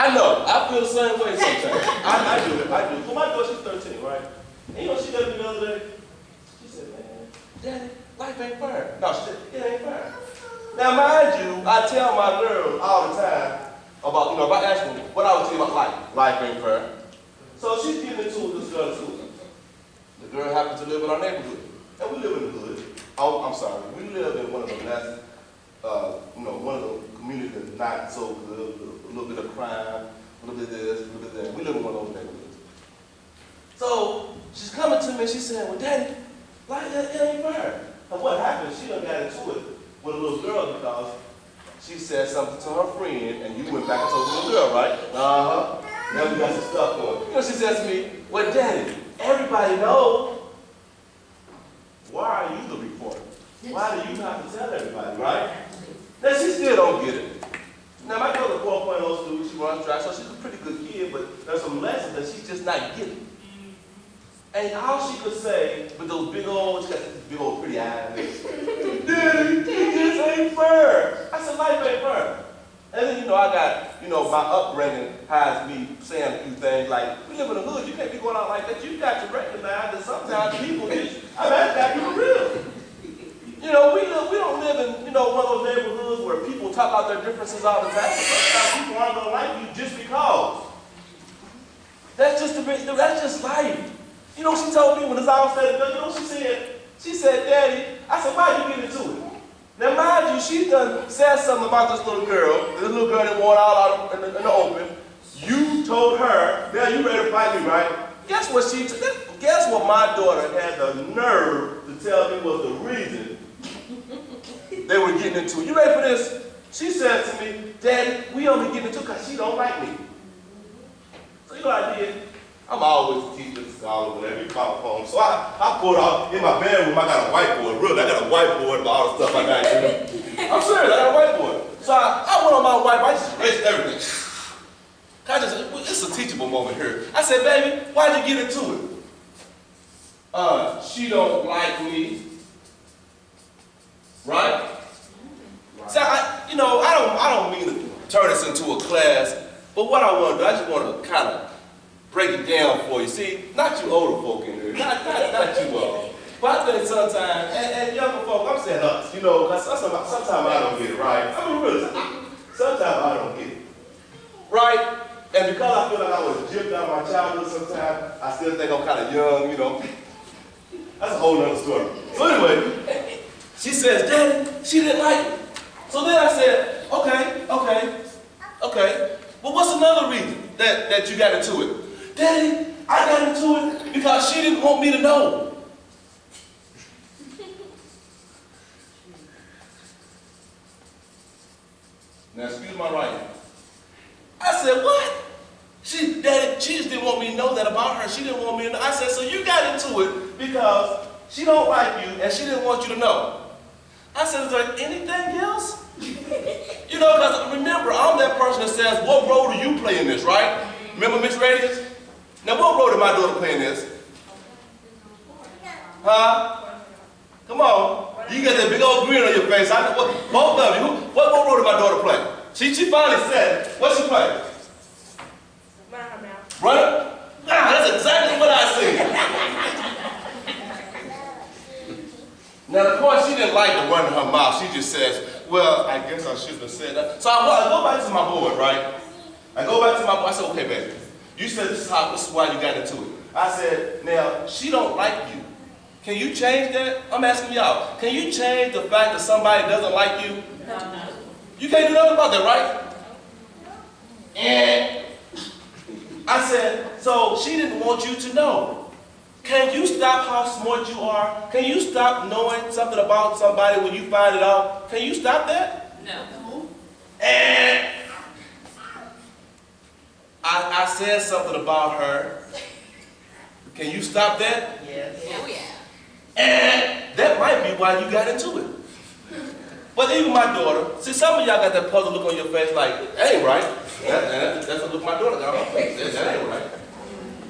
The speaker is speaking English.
I know. I feel the same way sometimes. I do. Well, my daughter, she's 13, right? And you know what she did the other day? She said, man, Daddy, life ain't fair. No, she said, it ain't fair. Now, mind you, I tell my girls all the time about, if I ask them, what I would tell you about life? Life ain't fair. So she's getting into it with this girl too. The girl happens to live in our neighborhood. And we live in the hood. Oh, I'm sorry. We live in one of the less, one of the communities that's not so good. A little bit of crime, a little bit of this, a little bit of that. We live in one of those neighborhoods. So she's coming to me and she's saying, well, Daddy, life it ain't fair. And what happened, she done got into it with a little girl because she said something to her friend and you went back and told the little girl, right? Uh-huh. Now we got some stuff going. You know, she says to me, well, Daddy, everybody knows. Why are you the reporter? Why do you have to tell everybody, right? Now, she still don't get it. Now, my girl's a 4.0 student. She runs track, so she's a pretty good kid, but there's some lessons that she's just not getting. And all she could say with those big old, she got these big old pretty eyes, Daddy, it just ain't fair. I said, life ain't fair. And then, I got, my upbringing has me saying a few things like, we live in the hood, you can't be going out like that. You got to recognize that sometimes people just, that's got to be real. We don't live in, one of those neighborhoods where people talk about their differences all the time. But sometimes people aren't going to like you just because. That's just life. You know what she told me when it's all said and done? You know what she said? She said, Daddy, I said, why'd you get into it? Now, mind you, she done said something about this little girl. This little girl that wore all out in the open. You told her, now you ready to fight me, right? Guess what my daughter had the nerve to tell me was the reason they were getting into it. You ready for this? She said to me, Daddy, we only getting into it because she don't like me. So you know what I did? I'm always teaching scholar, whatever you call it home. So I pulled out in my bedroom, I got a whiteboard. Really, I got a whiteboard about all the stuff I got here. I'm serious, I got a whiteboard. So I went on my whiteboard, I just erased everything. It's a teachable moment here. I said, baby, why'd you get into it? She don't like me. Right? So I don't mean to turn this into a class, but what I want to do, I just want to kind of break it down for you. See, not you older folk in here, not you all. But I think sometimes, and younger folk, I'm saying us, because sometimes I don't get it, right? I mean, really, sometimes I don't get it. Right? And because I feel like I was gypped out of my childhood sometimes, I still think I'm kind of young, That's a whole nother story. So anyway, she says, Daddy, she didn't like it. So then I said, okay. But what's another reason that you got into it? Daddy, I got into it because she didn't want me to know. Now, excuse my writing. I said, what? Daddy, she just didn't want me to know that about her. She didn't want me to know. I said, so you got into it because she don't like you and she didn't want you to know. I said, is there anything else? Because remember, I'm that person that says, what role do you play in this, right? Remember Miss Radiance? Now, what role did my daughter play in this? Huh? Come on. You got that big old grin on your face. I know both of you. What role did my daughter play? She finally said, what she play? Run her mouth. Run it? That's exactly what I said. Now, of course, she didn't like to run her mouth. She just says, well, I guess I shouldn't have said that. So I go back to my board, right? I go back to my board. I said, okay, baby. You said this is why you got into it. I said, now, she don't like you. Can you change that? I'm asking y'all. Can you change the fact that somebody doesn't like you? No. You can't do nothing about that, right? And I said, so she didn't want you to know. Can you stop how smart you are? Can you stop knowing something about somebody when you find it out? Can you stop that? No. And I said something about her. Can you stop that? Yes. Oh, yeah. And that might be why you got into it. But even my daughter, see, some of y'all got that puzzled look on your face like, that ain't right. That's the look my daughter got on her face. That ain't right.